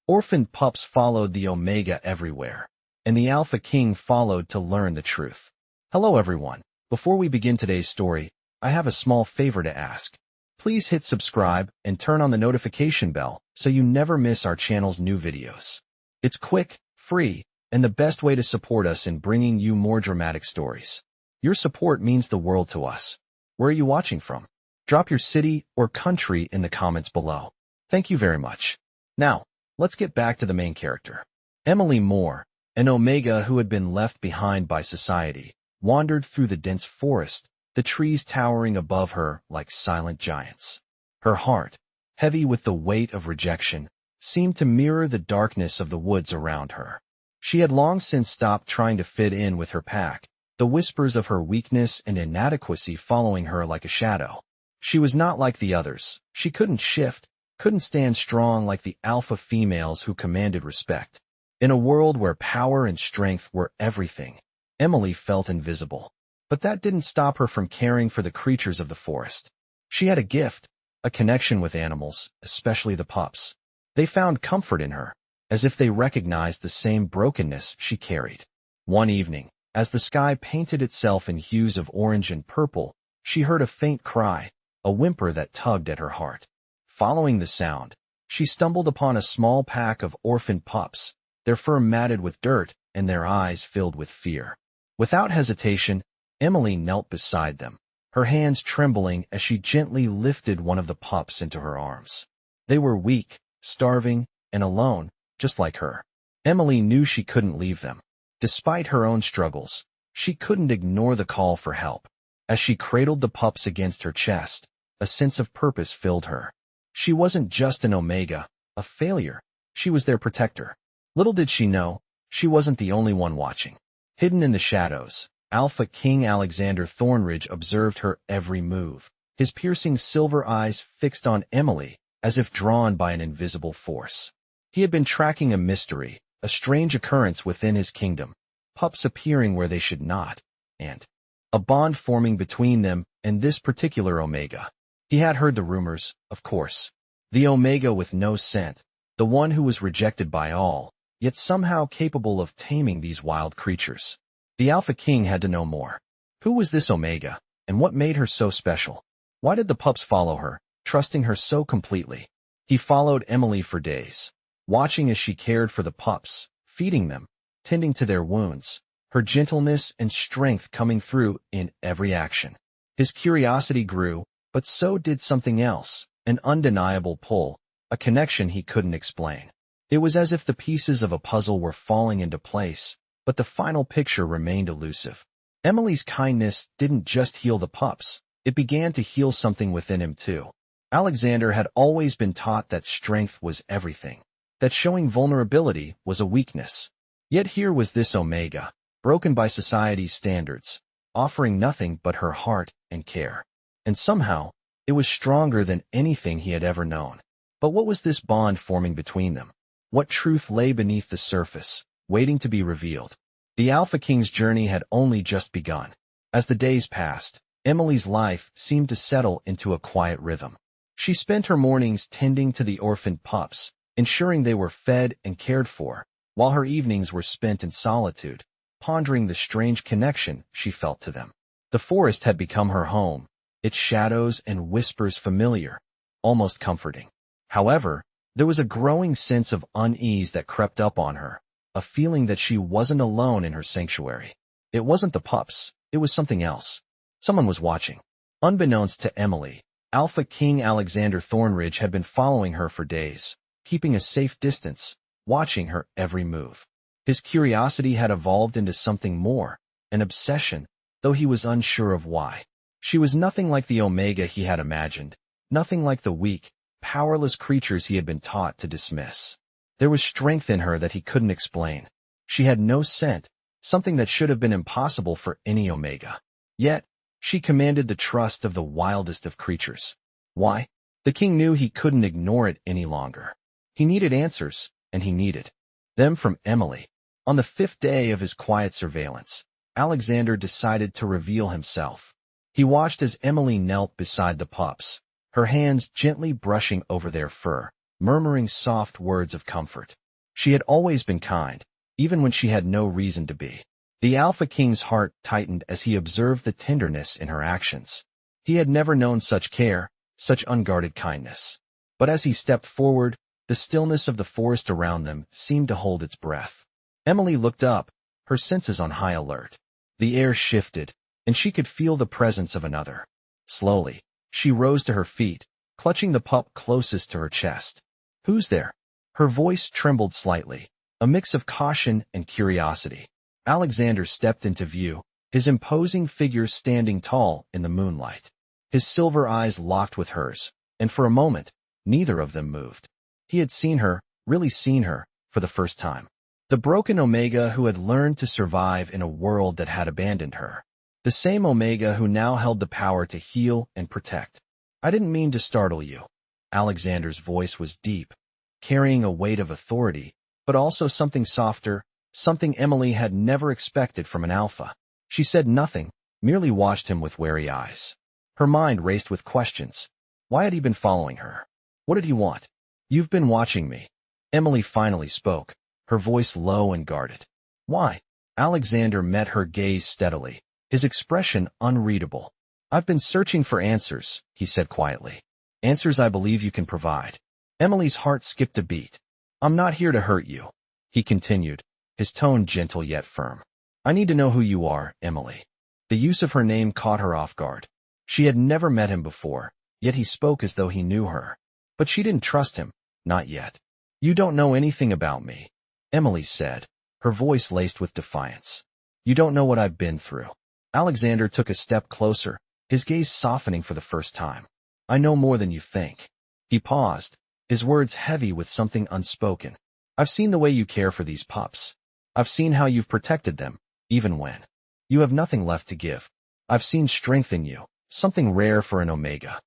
Orphaned pups followed the Omega everywhere, and the Alpha King followed to learn the truth. Hello everyone. Before we begin today's story, I have a small favor to ask. Please hit subscribe and turn on the notification bell so you never miss our channel's new videos. It's quick, free, and the best way to support us in bringing you more dramatic stories. Your support means the world to us. Where are you watching from? Drop your city or country in the comments below. Thank you very much. Now, let's get back to the main character. Emily Moore, an Omega who had been left behind by society, wandered through the dense forest, the trees towering above her like silent giants. Her heart, heavy with the weight of rejection, seemed to mirror the darkness of the woods around her. She had long since stopped trying to fit in with her pack, the whispers of her weakness and inadequacy following her like a shadow. She was not like the others. She couldn't shift, couldn't stand strong like the alpha females who commanded respect. In a world where power and strength were everything, Emily felt invisible. But that didn't stop her from caring for the creatures of the forest. She had a gift, a connection with animals, especially the pups. They found comfort in her, as if they recognized the same brokenness she carried. One evening, as the sky painted itself in hues of orange and purple, she heard a faint cry, a whimper that tugged at her heart. Following the sound, she stumbled upon a small pack of orphaned pups, their fur matted with dirt and their eyes filled with fear. Without hesitation, Emily knelt beside them, her hands trembling as she gently lifted one of the pups into her arms. They were weak, starving, and alone, just like her. Emily knew she couldn't leave them. Despite her own struggles, she couldn't ignore the call for help. As she cradled the pups against her chest, a sense of purpose filled her. She wasn't just an Omega, a failure. She was their protector. Little did she know, she wasn't the only one watching. Hidden in the shadows, Alpha King Alexander Thornridge observed her every move, his piercing silver eyes fixed on Emily as if drawn by an invisible force. He had been tracking a mystery, a strange occurrence within his kingdom, pups appearing where they should not, and a bond forming between them and this particular Omega. He had heard the rumors, of course. The Omega with no scent, the one who was rejected by all, yet somehow capable of taming these wild creatures. The Alpha King had to know more. Who was this Omega, and what made her so special? Why did the pups follow her, trusting her so completely? He followed Emily for days, watching as she cared for the pups, feeding them, tending to their wounds, her gentleness and strength coming through in every action. His curiosity grew, but so did something else, an undeniable pull, a connection he couldn't explain. It was as if the pieces of a puzzle were falling into place, but the final picture remained elusive. Emily's kindness didn't just heal the pups, it began to heal something within him too. Alexander had always been taught that strength was everything, that showing vulnerability was a weakness. Yet here was this Omega, broken by society's standards, offering nothing but her heart and care. And somehow, it was stronger than anything he had ever known. But what was this bond forming between them? What truth lay beneath the surface, waiting to be revealed? The Alpha King's journey had only just begun. As the days passed, Emily's life seemed to settle into a quiet rhythm. She spent her mornings tending to the orphaned pups, ensuring they were fed and cared for, while her evenings were spent in solitude, pondering the strange connection she felt to them. The forest had become her home, its shadows and whispers familiar, almost comforting. However, there was a growing sense of unease that crept up on her, a feeling that she wasn't alone in her sanctuary. It wasn't the pups, it was something else. Someone was watching. Unbeknownst to Emily, Alpha King Alexander Thornridge had been following her for days, keeping a safe distance, watching her every move. His curiosity had evolved into something more, an obsession, though he was unsure of why. She was nothing like the Omega he had imagined, nothing like the weak, powerless creatures he had been taught to dismiss. There was strength in her that he couldn't explain. She had no scent, something that should have been impossible for any Omega. Yet, she commanded the trust of the wildest of creatures. Why? The king knew he couldn't ignore it any longer. He needed answers, and he needed them from Emily. On the 5th day of his quiet surveillance, Alexander decided to reveal himself. He watched as Emily knelt beside the pups, her hands gently brushing over their fur, murmuring soft words of comfort. She had always been kind, even when she had no reason to be. The Alpha King's heart tightened as he observed the tenderness in her actions. He had never known such care, such unguarded kindness. But as he stepped forward, the stillness of the forest around them seemed to hold its breath. Emily looked up, her senses on high alert. The air shifted, and she could feel the presence of another. Slowly, she rose to her feet, clutching the pup closest to her chest. "Who's there?" Her voice trembled slightly, a mix of caution and curiosity. Alexander stepped into view, his imposing figure standing tall in the moonlight. His silver eyes locked with hers, and for a moment, neither of them moved. He had seen her, really seen her, for the first time. The broken Omega who had learned to survive in a world that had abandoned her. The same Omega who now held the power to heal and protect. "I didn't mean to startle you." Alexander's voice was deep, carrying a weight of authority, but also something softer, something Emily had never expected from an alpha. She said nothing, merely watched him with wary eyes. Her mind raced with questions. Why had he been following her? What did he want? "You've been watching me." Emily finally spoke, her voice low and guarded. "Why?" Alexander met her gaze steadily, his expression unreadable. "I've been searching for answers," he said quietly. "Answers I believe you can provide." Emily's heart skipped a beat. "I'm not here to hurt you," he continued, his tone gentle yet firm. "I need to know who you are, Emily." The use of her name caught her off guard. She had never met him before, yet he spoke as though he knew her. But she didn't trust him, not yet. "You don't know anything about me," Emily said, her voice laced with defiance. "You don't know what I've been through." Alexander took a step closer, his gaze softening for the first time. "I know more than you think." He paused, his words heavy with something unspoken. "I've seen the way you care for these pups. I've seen how you've protected them, even when you have nothing left to give. I've seen strength in you, something rare for an Omega."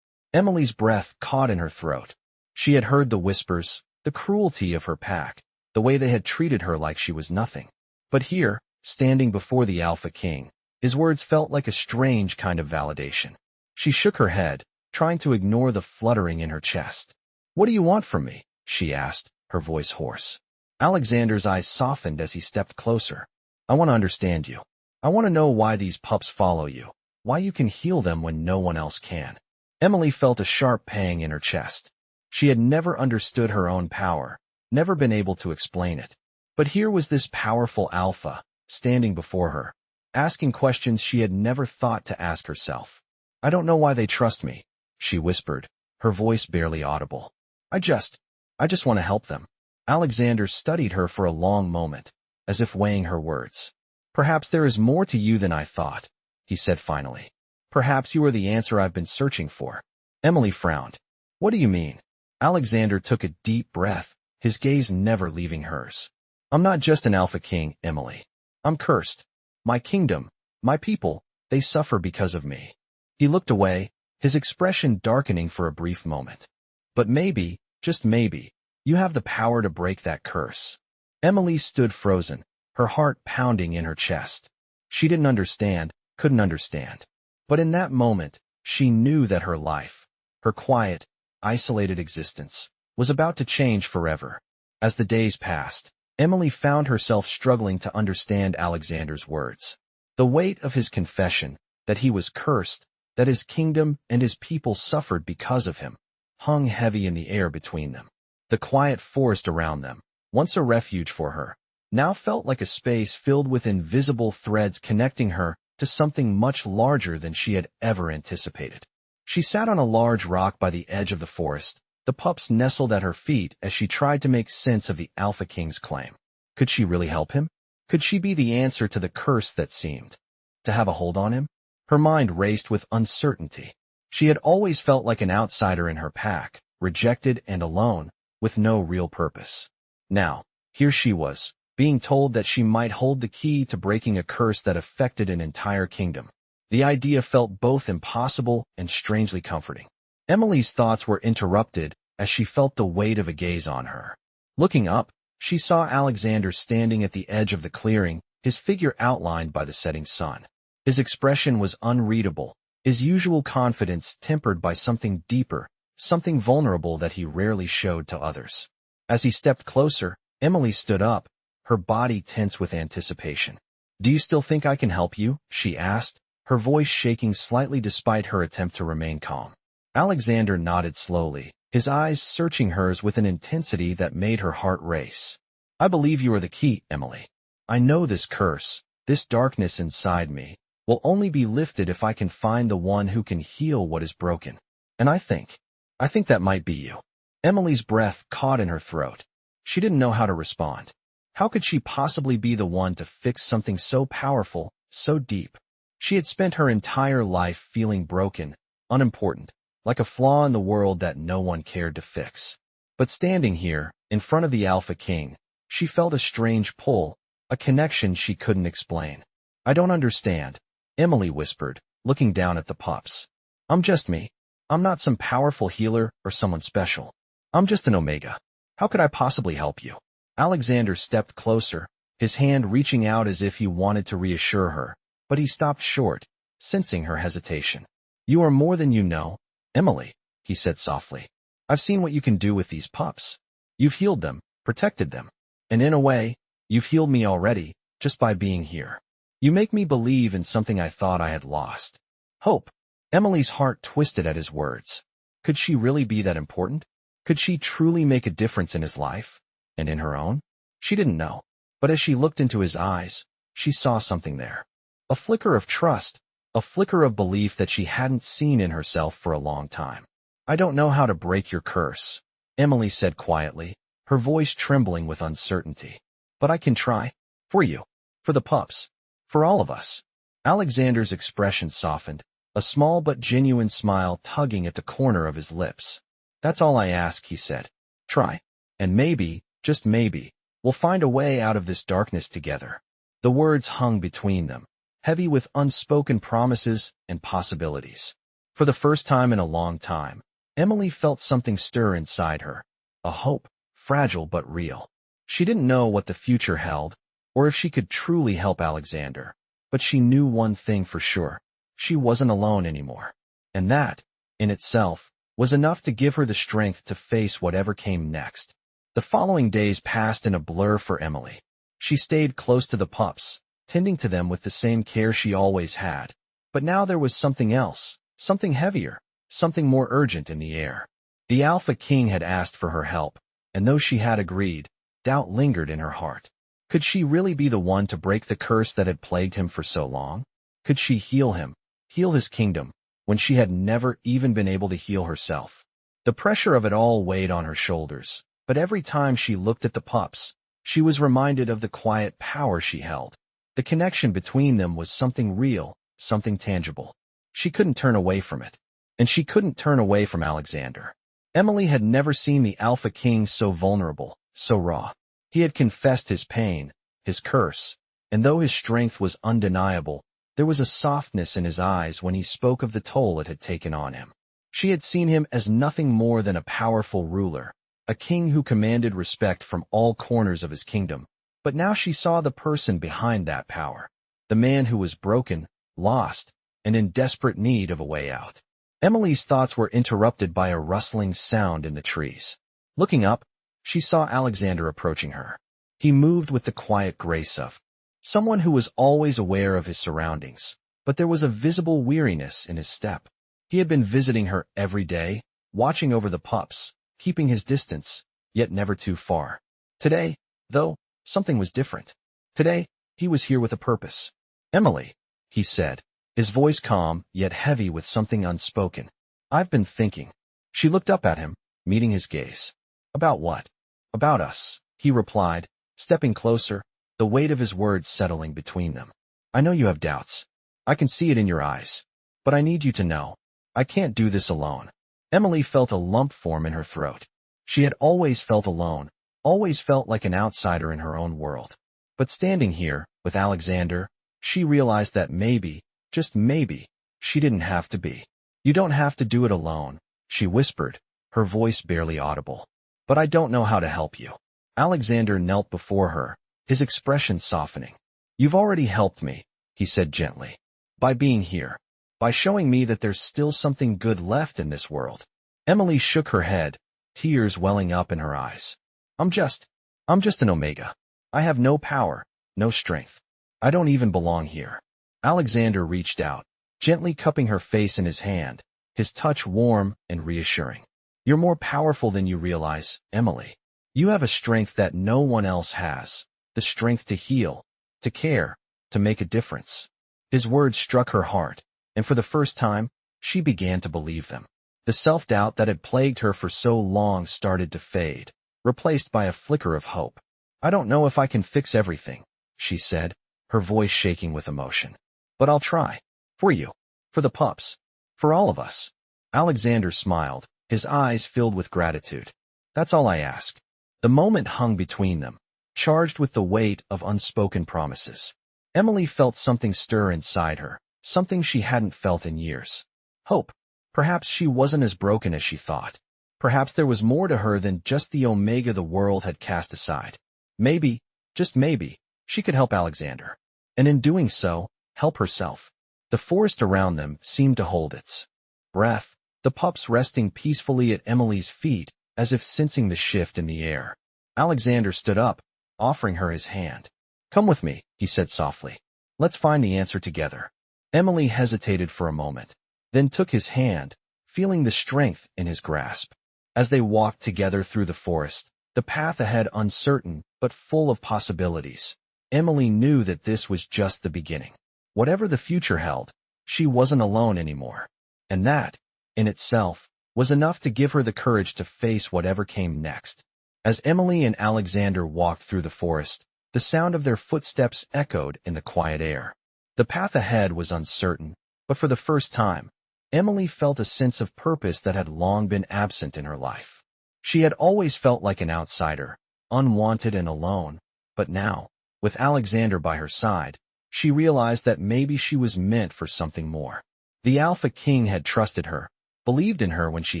Emily's breath caught in her throat. She had heard the whispers, the cruelty of her pack, the way they had treated her like she was nothing. But here, standing before the Alpha King, his words felt like a strange kind of validation. She shook her head, trying to ignore the fluttering in her chest. "What do you want from me?" she asked, her voice hoarse. Alexander's eyes softened as he stepped closer. "I want to understand you. I want to know why these pups follow you, why you can heal them when no one else can." Emily felt a sharp pang in her chest. She had never understood her own power, never been able to explain it. But here was this powerful alpha, standing before her, asking questions she had never thought to ask herself. "I don't know why they trust me," she whispered, her voice barely audible. I just want to help them." Alexander studied her for a long moment, as if weighing her words. "Perhaps there is more to you than I thought," he said finally. "Perhaps you are the answer I've been searching for." Emily frowned. "What do you mean?" Alexander took a deep breath, his gaze never leaving hers. "I'm not just an Alpha King, Emily. I'm cursed. My kingdom, my people, they suffer because of me." He looked away, his expression darkening for a brief moment. "But maybe, just maybe, you have the power to break that curse." Emily stood frozen, her heart pounding in her chest. She didn't understand, couldn't understand. But in that moment, she knew that her life, her quiet, isolated existence, was about to change forever. As the days passed, Emily found herself struggling to understand Alexander's words. The weight of his confession, that he was cursed, that his kingdom and his people suffered because of him, hung heavy in the air between them. The quiet forest around them, once a refuge for her, now felt like a space filled with invisible threads connecting her to something much larger than she had ever anticipated. She sat on a large rock by the edge of the forest, the pups nestled at her feet as she tried to make sense of the Alpha King's claim. Could she really help him? Could she be the answer to the curse that seemed to have a hold on him? Her mind raced with uncertainty. She had always felt like an outsider in her pack, rejected and alone, with no real purpose. Now, here she was, being told that she might hold the key to breaking a curse that affected an entire kingdom. The idea felt both impossible and strangely comforting. Emily's thoughts were interrupted as she felt the weight of a gaze on her. Looking up, she saw Alexander standing at the edge of the clearing, his figure outlined by the setting sun. His expression was unreadable, his usual confidence tempered by something deeper, something vulnerable that he rarely showed to others. As he stepped closer, Emily stood up, her body tense with anticipation. "Do you still think I can help you?" she asked, her voice shaking slightly despite her attempt to remain calm. Alexander nodded slowly, his eyes searching hers with an intensity that made her heart race. "I believe you are the key, Emily. I know this curse, this darkness inside me, will only be lifted if I can find the one who can heal what is broken. And I think that might be you." Emily's breath caught in her throat. She didn't know how to respond. How could she possibly be the one to fix something so powerful, so deep? She had spent her entire life feeling broken, unimportant, like a flaw in the world that no one cared to fix. But standing here, in front of the Alpha King, she felt a strange pull, a connection she couldn't explain. "I don't understand," Emily whispered, looking down at the pups. "I'm just me. I'm not some powerful healer or someone special. I'm just an Omega. How could I possibly help you?" Alexander stepped closer, his hand reaching out as if he wanted to reassure her, but he stopped short, sensing her hesitation. "You are more than you know, Emily," he said softly. "I've seen what you can do with these pups. You've healed them, protected them, and in a way, you've healed me already, just by being here. You make me believe in something I thought I had lost. Hope." Emily's heart twisted at his words. Could she really be that important? Could she truly make a difference in his life? And in her own? She didn't know. But as she looked into his eyes, she saw something there. A flicker of trust, a flicker of belief that she hadn't seen in herself for a long time. "I don't know how to break your curse," Emily said quietly, her voice trembling with uncertainty. "But I can try. For you. For the pups. For all of us." Alexander's expression softened, a small but genuine smile tugging at the corner of his lips. "That's all I ask," he said. "Try. And maybe, just maybe, we'll find a way out of this darkness together." The words hung between them, heavy with unspoken promises and possibilities. For the first time in a long time, Emily felt something stir inside her, a hope, fragile but real. She didn't know what the future held, or if she could truly help Alexander, but she knew one thing for sure: she wasn't alone anymore. And that, in itself, was enough to give her the strength to face whatever came next. The following days passed in a blur for Emily. She stayed close to the pups, tending to them with the same care she always had. But now there was something else, something heavier, something more urgent in the air. The Alpha King had asked for her help, and though she had agreed, doubt lingered in her heart. Could she really be the one to break the curse that had plagued him for so long? Could she heal him, heal his kingdom, when she had never even been able to heal herself? The pressure of it all weighed on her shoulders, but every time she looked at the pups, she was reminded of the quiet power she held. The connection between them was something real, something tangible. She couldn't turn away from it. And she couldn't turn away from Alexander. Emily had never seen the Alpha King so vulnerable, so raw. He had confessed his pain, his curse, and though his strength was undeniable, there was a softness in his eyes when he spoke of the toll it had taken on him. She had seen him as nothing more than a powerful ruler, a king who commanded respect from all corners of his kingdom. But now she saw the person behind that power, the man who was broken, lost, and in desperate need of a way out. Emily's thoughts were interrupted by a rustling sound in the trees. Looking up, she saw Alexander approaching her. He moved with the quiet grace of someone who was always aware of his surroundings, but there was a visible weariness in his step. He had been visiting her every day, watching over the pups, keeping his distance, yet never too far. Today, though, something was different. Today, he was here with a purpose. "Emily," he said, his voice calm, yet heavy with something unspoken. "I've been thinking." She looked up at him, meeting his gaze. "About what?" "About us," he replied, stepping closer, the weight of his words settling between them. "I know you have doubts. I can see it in your eyes. But I need you to know, I can't do this alone." Emily felt a lump form in her throat. She had always felt alone, always felt like an outsider in her own world. But standing here, with Alexander, she realized that maybe, just maybe, she didn't have to be. "You don't have to do it alone," she whispered, her voice barely audible. "But I don't know how to help you." Alexander knelt before her, his expression softening. "You've already helped me," he said gently. "By being here. By showing me that there's still something good left in this world. Emily shook her head, tears welling up in her eyes. I'm just an Omega. I have no power, no strength. I don't even belong here. Alexander reached out, gently cupping her face in his hand, his touch warm and reassuring. You're more powerful than you realize, Emily. You have a strength that no one else has, the strength to heal, to care, to make a difference. His words struck her heart, and for the first time, she began to believe them. The self-doubt that had plagued her for so long started to fade, replaced by a flicker of hope. I don't know if I can fix everything, she said, her voice shaking with emotion. But I'll try. For you. For the pups. For all of us. Alexander smiled, his eyes filled with gratitude. That's all I ask. The moment hung between them, charged with the weight of unspoken promises. Emily felt something stir inside her, something she hadn't felt in years. Hope. Perhaps she wasn't as broken as she thought. Perhaps there was more to her than just the Omega the world had cast aside. Maybe, just maybe, she could help Alexander. And in doing so, help herself. The forest around them seemed to hold its breath, the pups resting peacefully at Emily's feet, as if sensing the shift in the air. Alexander stood up, offering her his hand. Come with me, he said softly. Let's find the answer together. Emily hesitated for a moment, then took his hand, feeling the strength in his grasp. As they walked together through the forest, the path ahead uncertain but full of possibilities, Emily knew that this was just the beginning. Whatever the future held, she wasn't alone anymore. And that, in itself, was enough to give her the courage to face whatever came next. As Emily and Alexander walked through the forest, the sound of their footsteps echoed in the quiet air. The path ahead was uncertain, but for the first time, Emily felt a sense of purpose that had long been absent in her life. She had always felt like an outsider, unwanted and alone, but now, with Alexander by her side, she realized that maybe she was meant for something more. The Alpha King had trusted her, believed in her when she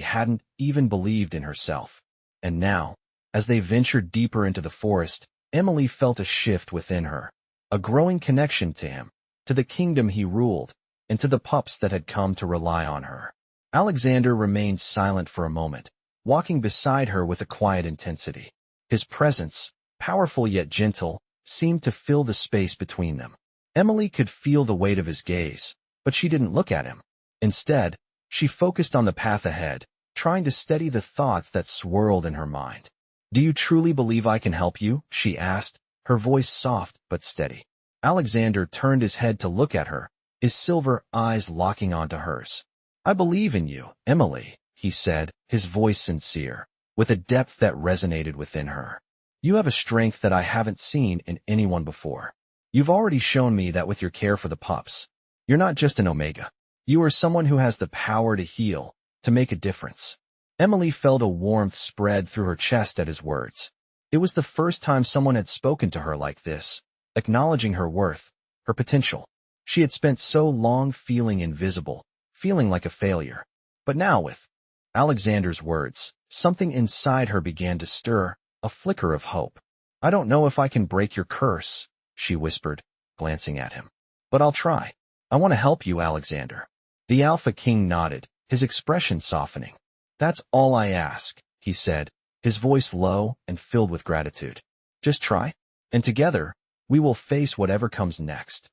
hadn't even believed in herself. And now, as they ventured deeper into the forest, Emily felt a shift within her, a growing connection to him, to the kingdom he ruled, and to the pups that had come to rely on her. Alexander remained silent for a moment, walking beside her with a quiet intensity. His presence, powerful yet gentle, seemed to fill the space between them. Emily could feel the weight of his gaze, but she didn't look at him. Instead, she focused on the path ahead, trying to steady the thoughts that swirled in her mind. Do you truly believe I can help you? She asked, her voice soft but steady. Alexander turned his head to look at her, his silver eyes locking onto hers. I believe in you, Emily, he said, his voice sincere, with a depth that resonated within her. You have a strength that I haven't seen in anyone before. You've already shown me that with your care for the pups. You're not just an Omega. You are someone who has the power to heal, to make a difference. Emily felt a warmth spread through her chest at his words. It was the first time someone had spoken to her like this, acknowledging her worth, her potential. She had spent so long feeling invisible, feeling like a failure. But now with Alexander's words, something inside her began to stir, a flicker of hope. I don't know if I can break your curse, she whispered, glancing at him. But I'll try. I want to help you, Alexander. The Alpha King nodded, his expression softening. That's all I ask, he said, his voice low and filled with gratitude. Just try, and together, we will face whatever comes next.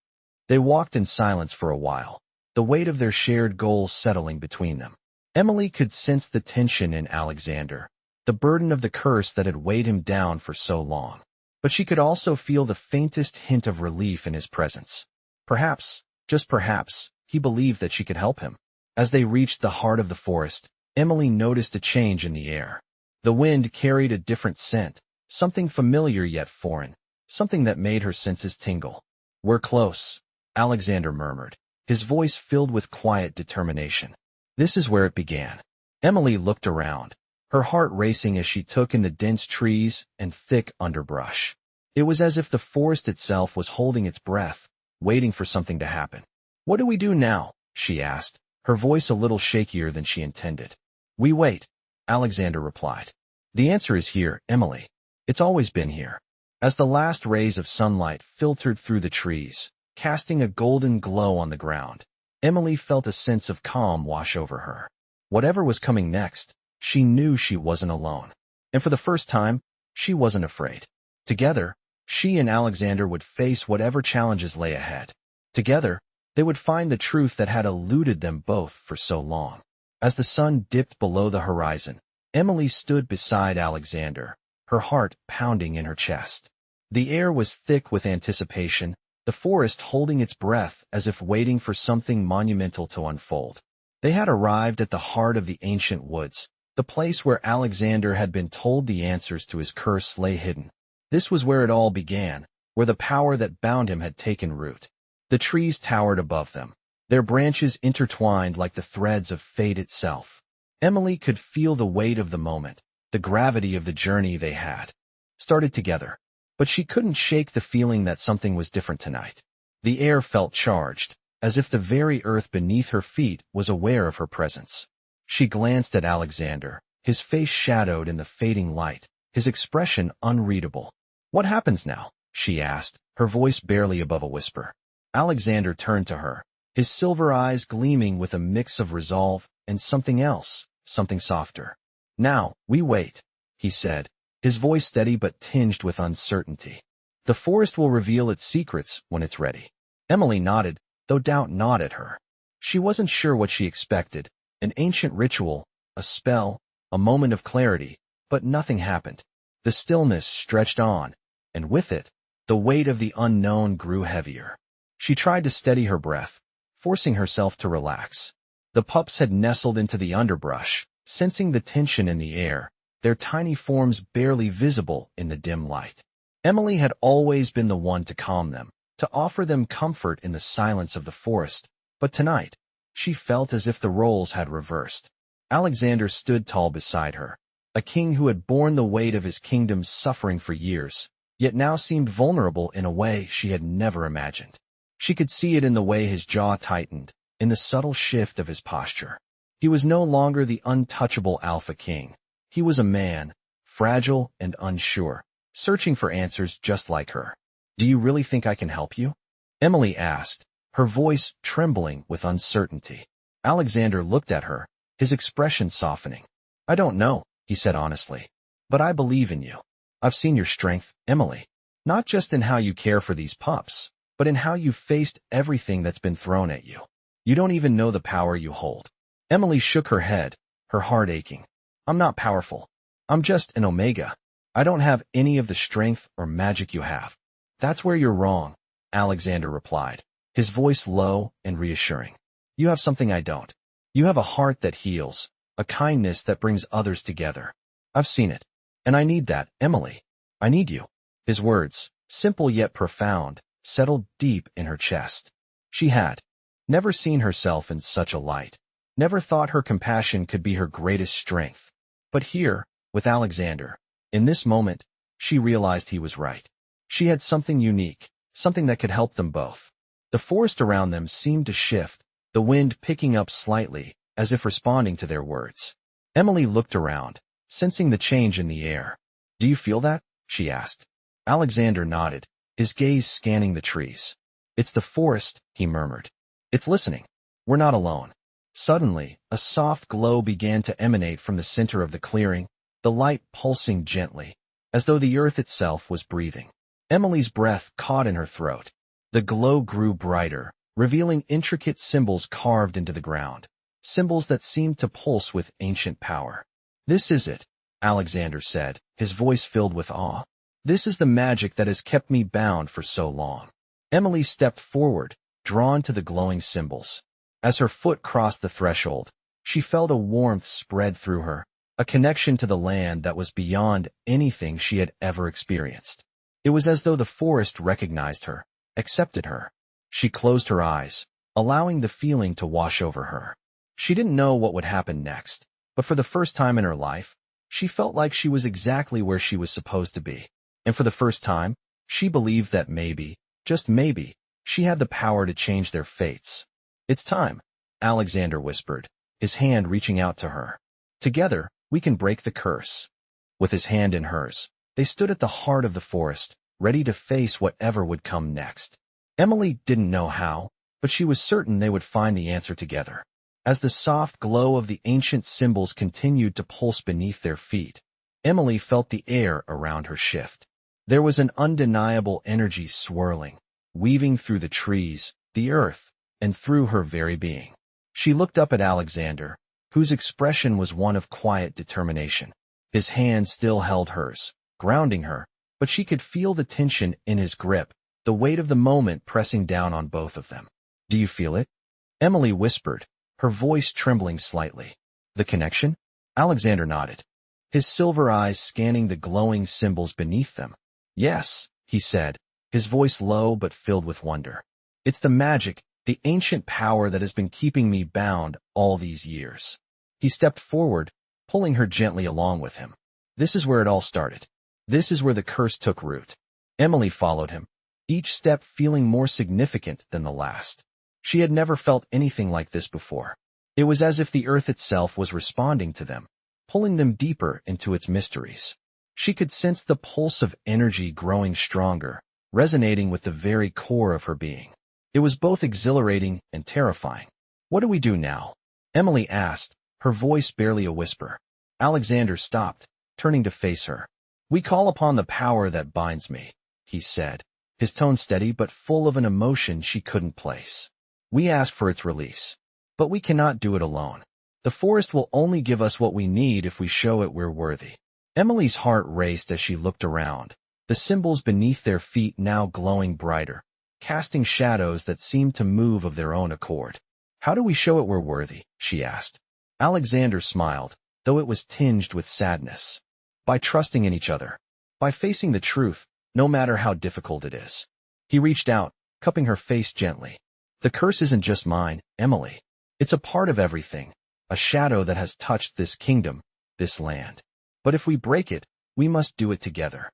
They walked in silence for a while, the weight of their shared goals settling between them. Emily could sense the tension in Alexander, the burden of the curse that had weighed him down for so long. But she could also feel the faintest hint of relief in his presence. Perhaps, just perhaps, he believed that she could help him. As they reached the heart of the forest, Emily noticed a change in the air. The wind carried a different scent, something familiar yet foreign, something that made her senses tingle. We're close, Alexander murmured, his voice filled with quiet determination. This is where it began. Emily looked around, her heart racing as she took in the dense trees and thick underbrush. It was as if the forest itself was holding its breath, waiting for something to happen. What do we do now? She asked, her voice a little shakier than she intended. We wait, Alexander replied. The answer is here, Emily. It's always been here. As the last rays of sunlight filtered through the trees, casting a golden glow on the ground, Emily felt a sense of calm wash over her. Whatever was coming next, she knew she wasn't alone. And for the first time, she wasn't afraid. Together, she and Alexander would face whatever challenges lay ahead. Together, they would find the truth that had eluded them both for so long. As the sun dipped below the horizon, Emily stood beside Alexander, her heart pounding in her chest. The air was thick with anticipation, the forest holding its breath as if waiting for something monumental to unfold. They had arrived at the heart of the ancient woods, the place where Alexander had been told the answers to his curse lay hidden. This was where it all began, where the power that bound him had taken root. The trees towered above them, their branches intertwined like the threads of fate itself. Emily could feel the weight of the moment, the gravity of the journey they had started together. But she couldn't shake the feeling that something was different tonight. The air felt charged, as if the very earth beneath her feet was aware of her presence. She glanced at Alexander, his face shadowed in the fading light, his expression unreadable. "What happens now?" she asked, her voice barely above a whisper. Alexander turned to her, his silver eyes gleaming with a mix of resolve and something else, something softer. "Now, we wait," he said, his voice steady but tinged with uncertainty. "The forest will reveal its secrets when it's ready." Emily nodded, though doubt gnawed at her. She wasn't sure what she expected, an ancient ritual, a spell, a moment of clarity, but nothing happened. The stillness stretched on, and with it, the weight of the unknown grew heavier. She tried to steady her breath, forcing herself to relax. The pups had nestled into the underbrush, sensing the tension in the air, their tiny forms barely visible in the dim light. Emily had always been the one to calm them, to offer them comfort in the silence of the forest, but tonight, she felt as if the roles had reversed. Alexander stood tall beside her, a king who had borne the weight of his kingdom's suffering for years, yet now seemed vulnerable in a way she had never imagined. She could see it in the way his jaw tightened, in the subtle shift of his posture. He was no longer the untouchable alpha king. He was a man, fragile and unsure, searching for answers just like her. "Do you really think I can help you?" Emily asked, her voice trembling with uncertainty. Alexander looked at her, his expression softening. "I don't know," he said honestly, "but I believe in you. I've seen your strength, Emily, not just in how you care for these pups, but in how you've faced everything that's been thrown at you. You don't even know the power you hold." Emily shook her head, her heart aching. "I'm not powerful. I'm just an Omega. I don't have any of the strength or magic you have." "That's where you're wrong," Alexander replied, his voice low and reassuring. "You have something I don't. You have a heart that heals, a kindness that brings others together. I've seen it. And I need that, Emily. I need you." His words, simple yet profound, settled deep in her chest. She had never seen herself in such a light, never thought her compassion could be her greatest strength. But here, with Alexander, in this moment, she realized he was right. She had something unique, something that could help them both. The forest around them seemed to shift, the wind picking up slightly, as if responding to their words. Emily looked around, sensing the change in the air. "Do you feel that?" she asked. Alexander nodded, his gaze scanning the trees. "It's the forest," he murmured. "It's listening. We're not alone." Suddenly, a soft glow began to emanate from the center of the clearing, the light pulsing gently, as though the earth itself was breathing. Emily's breath caught in her throat. The glow grew brighter, revealing intricate symbols carved into the ground, symbols that seemed to pulse with ancient power. "This is it," Alexander said, his voice filled with awe. "This is the magic that has kept me bound for so long." Emily stepped forward, drawn to the glowing symbols. As her foot crossed the threshold, she felt a warmth spread through her, a connection to the land that was beyond anything she had ever experienced. It was as though the forest recognized her, accepted her. She closed her eyes, allowing the feeling to wash over her. She didn't know what would happen next, but for the first time in her life, she felt like she was exactly where she was supposed to be. And for the first time, she believed that maybe, just maybe, she had the power to change their fates. "It's time," Alexander whispered, his hand reaching out to her. "Together, we can break the curse." With his hand in hers, they stood at the heart of the forest, ready to face whatever would come next. Emily didn't know how, but she was certain they would find the answer together. As the soft glow of the ancient symbols continued to pulse beneath their feet, Emily felt the air around her shift. There was an undeniable energy swirling, weaving through the trees, the earth, and through her very being. She looked up at Alexander, whose expression was one of quiet determination. His hand still held hers, grounding her, but she could feel the tension in his grip, the weight of the moment pressing down on both of them. "Do you feel it?" Emily whispered, her voice trembling slightly. "The connection?" Alexander nodded, his silver eyes scanning the glowing symbols beneath them. "Yes," he said, his voice low but filled with wonder. "It's the magic, the ancient power that has been keeping me bound all these years." He stepped forward, pulling her gently along with him. "This is where it all started. This is where the curse took root." Emily followed him, each step feeling more significant than the last. She had never felt anything like this before. It was as if the earth itself was responding to them, pulling them deeper into its mysteries. She could sense the pulse of energy growing stronger, resonating with the very core of her being. It was both exhilarating and terrifying. "What do we do now?" Emily asked, her voice barely a whisper. Alexander stopped, turning to face her. "We call upon the power that binds me," he said, his tone steady but full of an emotion she couldn't place. "We ask for its release. But we cannot do it alone. The forest will only give us what we need if we show it we're worthy." Emily's heart raced as she looked around, the symbols beneath their feet now glowing brighter, casting shadows that seemed to move of their own accord. "How do we show it we're worthy?" she asked. Alexander smiled, though it was tinged with sadness. "By trusting in each other. By facing the truth, no matter how difficult it is." He reached out, cupping her face gently. "The curse isn't just mine, Emily. It's a part of everything, a shadow that has touched this kingdom, this land. But if we break it, we must do it together."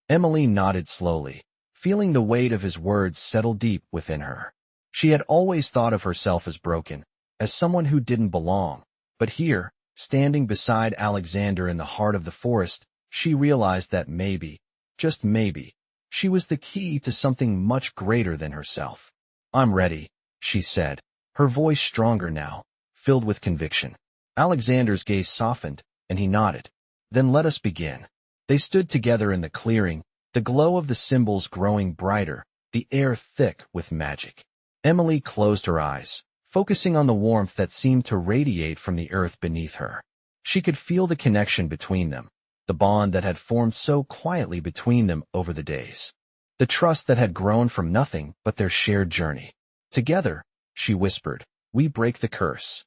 Emily nodded slowly, feeling the weight of his words settle deep within her. She had always thought of herself as broken, as someone who didn't belong. But here, standing beside Alexander in the heart of the forest, she realized that maybe, just maybe, she was the key to something much greater than herself. "I'm ready," she said, her voice stronger now, filled with conviction. Alexander's gaze softened, and he nodded. "Then let us begin." They stood together in the clearing, the glow of the symbols growing brighter, the air thick with magic. Emily closed her eyes, focusing on the warmth that seemed to radiate from the earth beneath her. She could feel the connection between them, the bond that had formed so quietly between them over the days, the trust that had grown from nothing but their shared journey. "Together," she whispered, "we break the curse."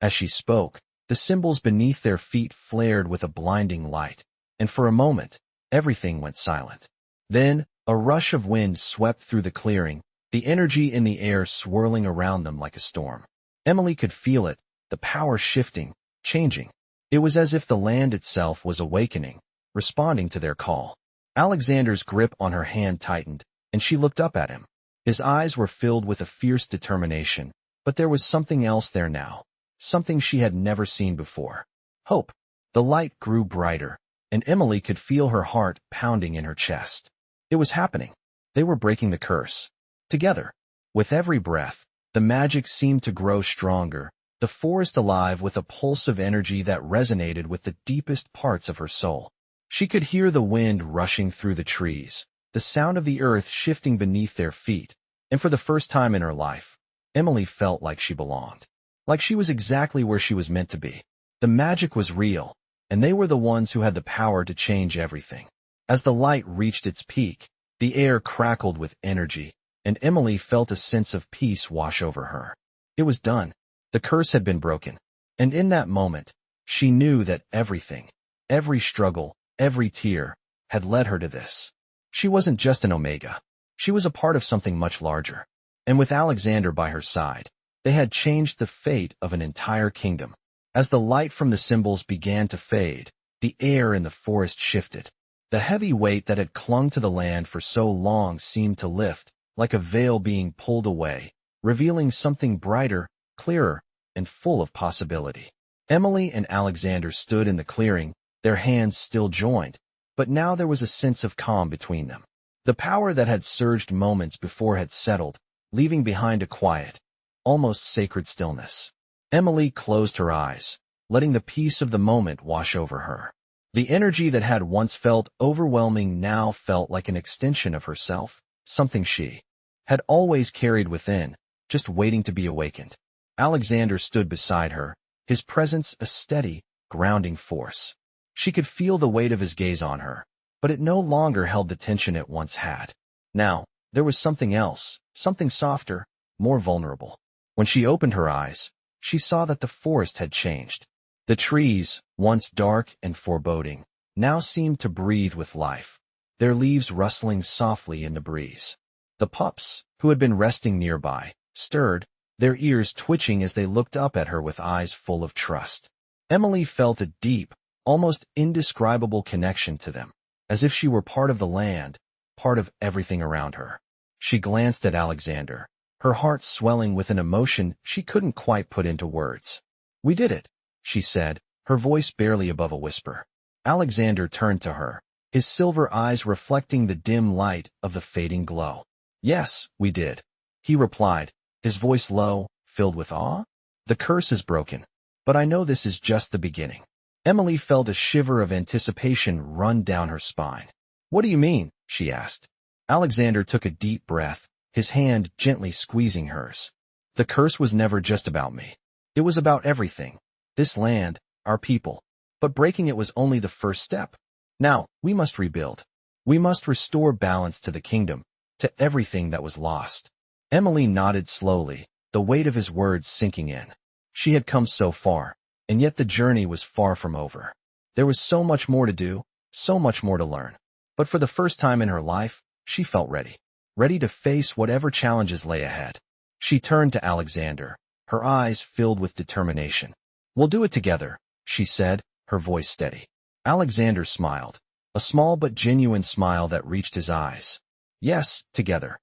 As she spoke, the symbols beneath their feet flared with a blinding light, and for a moment, everything went silent. Then, a rush of wind swept through the clearing, the energy in the air swirling around them like a storm. Emily could feel it, the power shifting, changing. It was as if the land itself was awakening, responding to their call. Alexander's grip on her hand tightened, and she looked up at him. His eyes were filled with a fierce determination, but there was something else there now, something she had never seen before. Hope. The light grew brighter, and Emily could feel her heart pounding in her chest. It was happening. They were breaking the curse. Together. With every breath, the magic seemed to grow stronger, the forest alive with a pulse of energy that resonated with the deepest parts of her soul. She could hear the wind rushing through the trees, the sound of the earth shifting beneath their feet, and for the first time in her life, Emily felt like she belonged. Like she was exactly where she was meant to be. The magic was real, and they were the ones who had the power to change everything. As the light reached its peak, the air crackled with energy, and Emily felt a sense of peace wash over her. It was done. The curse had been broken. And in that moment, she knew that everything, every struggle, every tear, had led her to this. She wasn't just an Omega. She was a part of something much larger. And with Alexander by her side, they had changed the fate of an entire kingdom. As the light from the symbols began to fade, the air in the forest shifted. The heavy weight that had clung to the land for so long seemed to lift, like a veil being pulled away, revealing something brighter, clearer, and full of possibility. Emily and Alexander stood in the clearing, their hands still joined, but now there was a sense of calm between them. The power that had surged moments before had settled, leaving behind a quiet, almost sacred stillness. Emily closed her eyes, letting the peace of the moment wash over her. The energy that had once felt overwhelming now felt like an extension of herself, something she had always carried within, just waiting to be awakened. Alexander stood beside her, his presence a steady, grounding force. She could feel the weight of his gaze on her, but it no longer held the tension it once had. Now, there was something else, something softer, more vulnerable. When she opened her eyes, she saw that the forest had changed. The trees, once dark and foreboding, now seemed to breathe with life, their leaves rustling softly in the breeze. The pups, who had been resting nearby, stirred, their ears twitching as they looked up at her with eyes full of trust. Emily felt a deep, almost indescribable connection to them, as if she were part of the land, part of everything around her. She glanced at Alexander, her heart swelling with an emotion she couldn't quite put into words. "We did it," she said, her voice barely above a whisper. Alexander turned to her, his silver eyes reflecting the dim light of the fading glow. "Yes, we did," he replied, his voice low, filled with awe. "The curse is broken, but I know this is just the beginning." Emily felt a shiver of anticipation run down her spine. "What do you mean?" she asked. Alexander took a deep breath, his hand gently squeezing hers. "The curse was never just about me. It was about everything. This land, our people. But breaking it was only the first step. Now, we must rebuild. We must restore balance to the kingdom, to everything that was lost." Emily nodded slowly, the weight of his words sinking in. She had come so far, and yet the journey was far from over. There was so much more to do, so much more to learn. But for the first time in her life, she felt ready. Ready to face whatever challenges lay ahead. She turned to Alexander, her eyes filled with determination. "We'll do it together," she said, her voice steady. Alexander smiled, a small but genuine smile that reached his eyes. "Yes, together."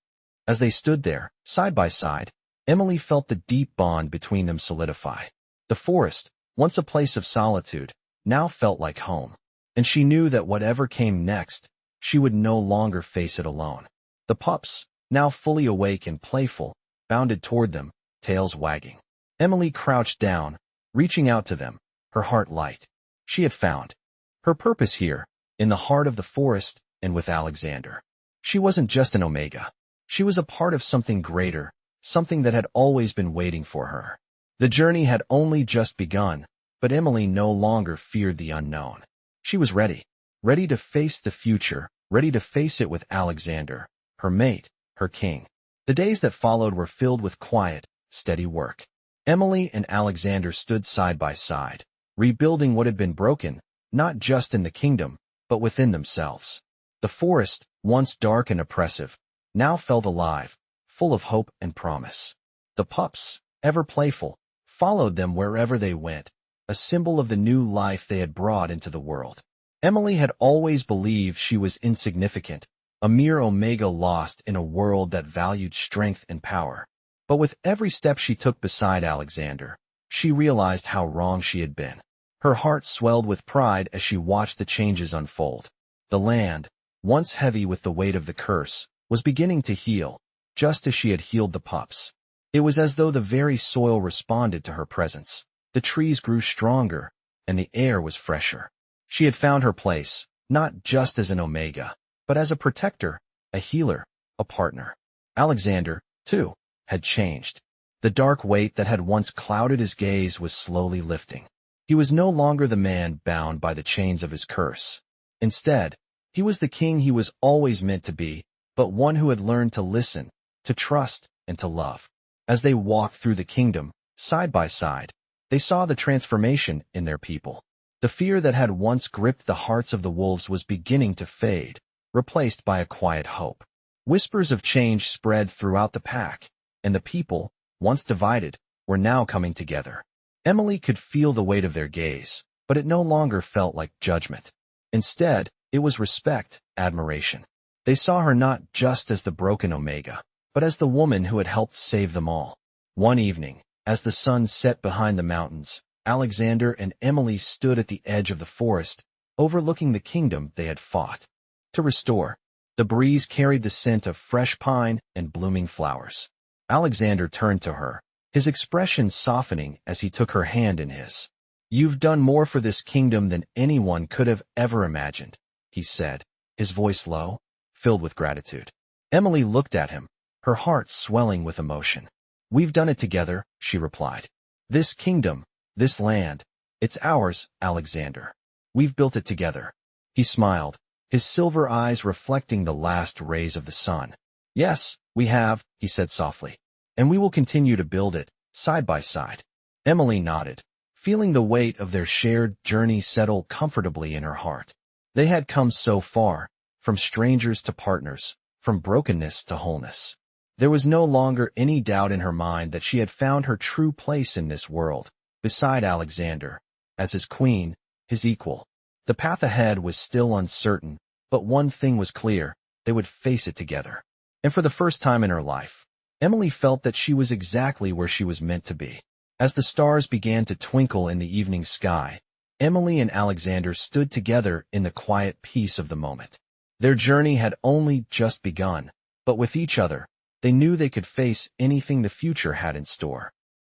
As they stood there, side by side, Emily felt the deep bond between them solidify. The forest, once a place of solitude, now felt like home, and she knew that whatever came next, she would no longer face it alone. The pups, now fully awake and playful, bounded toward them, tails wagging. Emily crouched down, reaching out to them, her heart light. She had found her purpose here, in the heart of the forest and with Alexander. She wasn't just an Omega. She was a part of something greater, something that had always been waiting for her. The journey had only just begun, but Emily no longer feared the unknown. She was ready, ready to face the future, ready to face it with Alexander, her mate, her king. The days that followed were filled with quiet, steady work. Emily and Alexander stood side by side, rebuilding what had been broken, not just in the kingdom, but within themselves. The forest, once dark and oppressive, now felt alive, full of hope and promise. The pups, ever playful, followed them wherever they went, a symbol of the new life they had brought into the world. Emily had always believed she was insignificant, a mere Omega lost in a world that valued strength and power. But with every step she took beside Alexander, she realized how wrong she had been. Her heart swelled with pride as she watched the changes unfold. The land, once heavy with the weight of the curse, was beginning to heal, just as she had healed the pups. It was as though the very soil responded to her presence. The trees grew stronger, and the air was fresher. She had found her place, not just as an Omega, but as a protector, a healer, a partner. Alexander, too, had changed. The dark weight that had once clouded his gaze was slowly lifting. He was no longer the man bound by the chains of his curse. Instead, he was the king he was always meant to be, but one who had learned to listen, to trust, and to love. As they walked through the kingdom, side by side, they saw the transformation in their people. The fear that had once gripped the hearts of the wolves was beginning to fade, replaced by a quiet hope. Whispers of change spread throughout the pack, and the people, once divided, were now coming together. Emily could feel the weight of their gaze, but it no longer felt like judgment. Instead, it was respect, admiration. They saw her not just as the broken Omega, but as the woman who had helped save them all. One evening, as the sun set behind the mountains, Alexander and Emily stood at the edge of the forest, overlooking the kingdom they had fought to restore. The breeze carried the scent of fresh pine and blooming flowers. Alexander turned to her, his expression softening as he took her hand in his. "You've done more for this kingdom than anyone could have ever imagined," he said, his voice low, filled with gratitude. Emily looked at him, her heart swelling with emotion. "We've done it together," she replied. "This kingdom, this land, it's ours, Alexander. We've built it together." He smiled, his silver eyes reflecting the last rays of the sun. "Yes, we have," he said softly. "And we will continue to build it, side by side." Emily nodded, feeling the weight of their shared journey settle comfortably in her heart. They had come so far, from strangers to partners, from brokenness to wholeness. There was no longer any doubt in her mind that she had found her true place in this world, beside Alexander, as his queen, his equal. The path ahead was still uncertain, but one thing was clear: they would face it together. And for the first time in her life, Emily felt that she was exactly where she was meant to be. As the stars began to twinkle in the evening sky, Emily and Alexander stood together in the quiet peace of the moment. Their journey had only just begun, but with each other, they knew they could face anything the future had in store.